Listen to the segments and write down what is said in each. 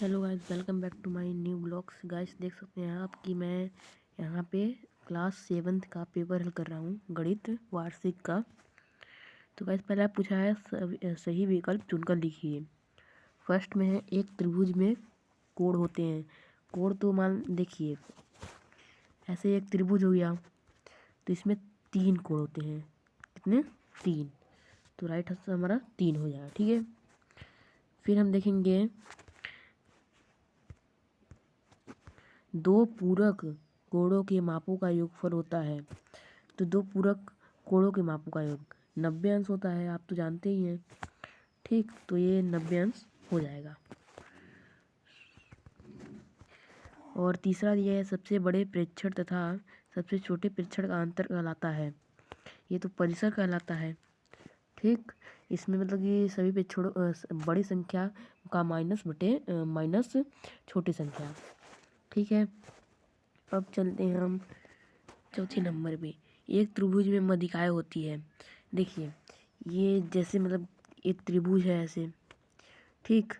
Hello guys, welcome back to my new blogs. Guys देख सकते हैं आप कि मैं यहाँ पे क्लास 7th का पेपर हल कर रहा हूँ, गणित वार्षिक का। तो गाइस पहले आप पूछा है सही विकल्प चुनकर लिखिए। फर्स्ट में है एक त्रिभुज में कोण होते हैं। कोण तो मान देखिए ऐसे एक त्रिभुज हो गया, तो इसमें 3 कोण होते हैं। कितने? 3। तो राइट आंसर हमारा 3 हो जाएगा। ठीक है, फिर हम देखेंगे दो पूरक कोणों के मापों का योगफल होता है। तो दो पूरक कोणों के मापों का योग 90 अंश होता है, आप तो जानते ही हैं। ठीक, तो ये 90 अंश हो जाएगा। और तीसरा दिया है सबसे बड़े प्रेक्षण तथा सबसे छोटे प्रेक्षण का अंतर कहलाता है। ये तो परिसर कहलाता है। ठीक, इसमें मतलब कि सभी प्रेक्षणों बड़ी संख्या का माइनस छोटी संख्या। ठीक है, अब चलते हैं हम चौथे नंबर पे। एक त्रिभुज में मध्यिकाएँ होती है। देखिए ये जैसे मतलब एक त्रिभुज है ऐसे, ठीक,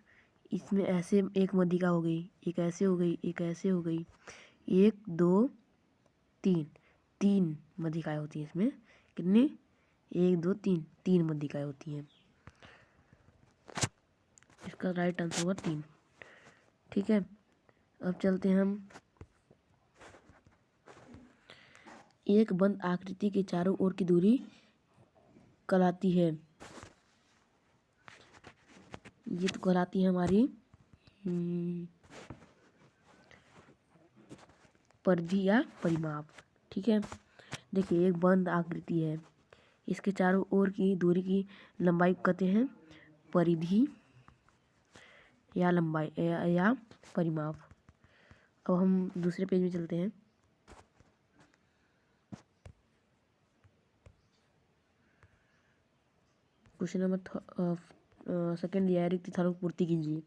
इसमें ऐसे एक मध्यिका हो गई, एक ऐसे हो गई, एक ऐसे हो गई, 1 2 3, 3 मध्यिकाएँ होती हैं इसमें। कितनी? 1 2 3, 3 मध्यिकाएँ होती हैं। इसका राइट आंसर होगा 3। ठीक है, अब चलते हैं हम एक बंद आकृति के चारों ओर की दूरी कहलाती है। ये तो कहलाती है हमारी परिधि या परिमाप। ठीक है, देखिए एक बंद आकृति है, इसके चारों ओर की दूरी की लंबाई को कहते हैं परिधि या लंबाई या परिमाप। अब हम दूसरे पेज में चलते हैं। क्वेश्चन नंबर सेकंड दिया है, रिक्त स्थानों की पूर्ति कीजिए।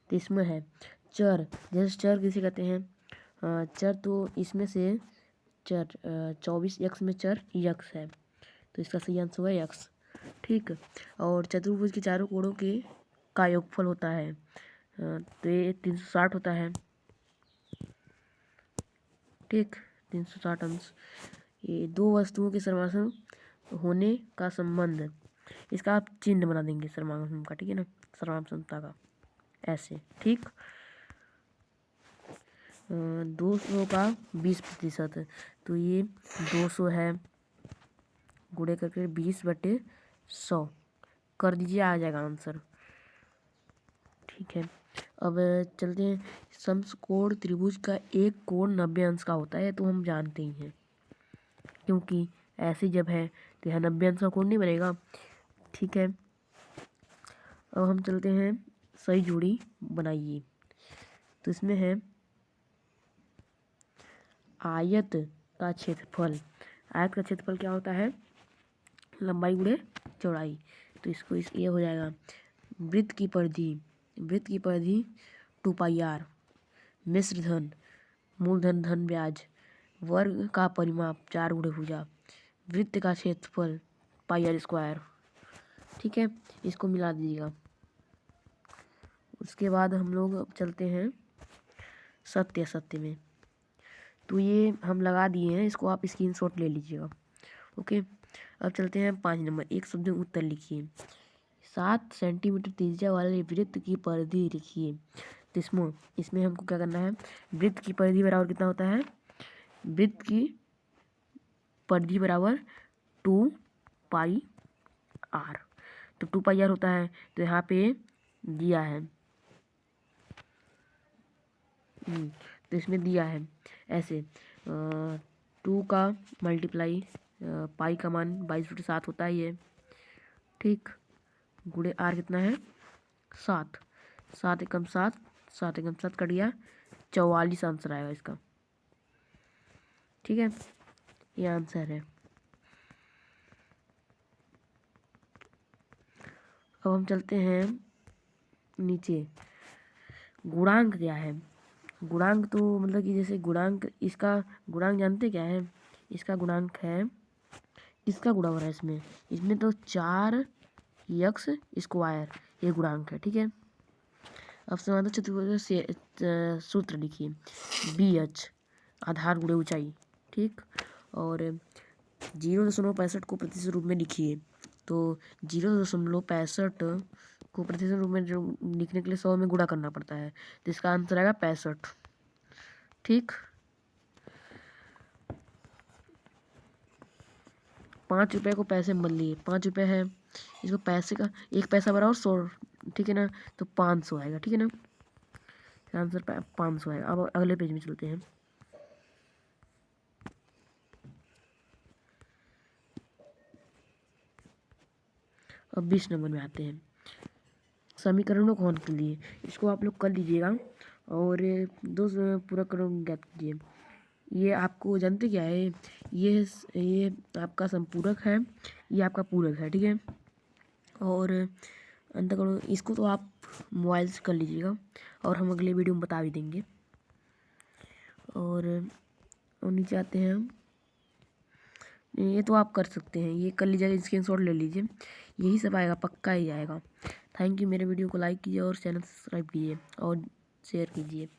तो इसमें है चर, जैसे चर किसे कहते हैं? चर, तो इसमें से चर 24 यक्स में चर यक्स है, तो इसका सही आंसर होगा यक्स। ठीक, और चतुर्भुज के चारों कोणों के का योगफल होता है, तो ये 360 होता है। ठीक, 360 अंश। ये दो वस्तुओं के समासम होने का संबंध, इसका आप चिन्ह बना देंगे सर्वनाम का। ठीक है ना, सर्वनाम समता का ऐसे। ठीक, 200 का 20%, तो ये 200 है, गुणे करके 20/100 कर दीजिए, आ जाएगा आंसर। ठीक है, अब चलते हैं समकोण त्रिभुज का एक कोण 90 अंश का होता है, तो हम जानते ही हैं, क्योंकि ऐसे जब है तो यह 90 अंश का कोण नहीं बनेगा। ठीक है, अब हम चलते हैं सही जोड़ी बनाइए। तो इसमें है आयत का क्षेत्रफल। आयत का क्षेत्रफल क्या होता है? लंबाई गुणे चौड़ाई। तो इसको ये हो जाएगा वृत्त की परिधि, वृत्त की परिधि 2πr, मिश्र धन, मूलधन धन ब्याज, वर्ग का परिमाप 4 गुणे भुजा, वृत्त का क्षेत्रफल πr²। ठीक है, इसको मिला दीजिएगा। उसके बाद हम लोग चलते हैं सत्य असत्य में। तो ये हम लगा दिए हैं, इसको आप स्क्रीनशॉट ले लीजिएगा। ओके, अब चलते हैं 5 नंबर। एक शब्द में उत्तर लिखिए। 7 सेंटीमीटर त्रिज्या वाले वृत्त की परिधि लिखिए। तो इसमें हमको क्या करना है? वृत्त की परिधि बराबर कितना होता है? वृत्त की परिधि बराबर 2πr। तो 2πr होता है, तो यहाँ पे दिया है, तो इसमें दिया है ऐसे 2 का मल्टीप्लाई पाई का मान 22/7 होता ही है। ठीक, गुणे आर कितना है? 7, 7 एकम 7, 7 एकम 7 कट गया, 44 आंसर आएगा इसका। ठीक है, ये आंसर है। अब हम चलते हैं नीचे। गुणांक क्या है? गुणांक तो मतलब कि जैसे गुणांक, इसका गुणांक जानते क्या है? इसका गुणांक है, किसका गुणा हो रहा है इसमें? इसमें तो 4x², ये गुणांक है। ठीक है, अब समांतर चतुर्भुज से सूत्र लिखिए, BH आधार गुणे ऊंचाई, ठीक। और 0.65 को प्रतिशत रूप में लिखिए, तो 0.65 को प्रतिशत रूप में जो लिखने के लिए 100 में गुणा करना पड़ता है, तो इसका आंसर आएगा 65, ठीक। 5 रुपये को पैसे में बदलिए, 5 रुपये है, इसको पैसे का 1 पैसा बराबर 100, ठीक है ना, तो 500 आएगा, ठीक है ना, आंसर 500 आएगा। अब अगले पेज में चलते हैं। अब 20 नंबर में आते हैं, समीकरणों को हल के लिए, इसको आप लोग कर लीजिएगा और दो पूरक ज्ञात कीजिए। ये आपको जानते क्या है, ये आपका संपूरक है, ये आपका पूरक है, ठीक है। और अंतःकरण इसको तो आप मोबाइल से कर लीजिएगा और हम अगले वीडियो में बता भी देंगे। और नीचे आते हैं हम, ये तो आप कर सकते हैं, ये कर लीजिएगा, स्क्रीनशॉट ले लीजिए, यही सब आएगा, पक्का ही आएगा। Thank you. मेरे वीडियो को लाइक कीजिए और चैनल सब्सक्राइब कीजिए और शेयर कीजिए।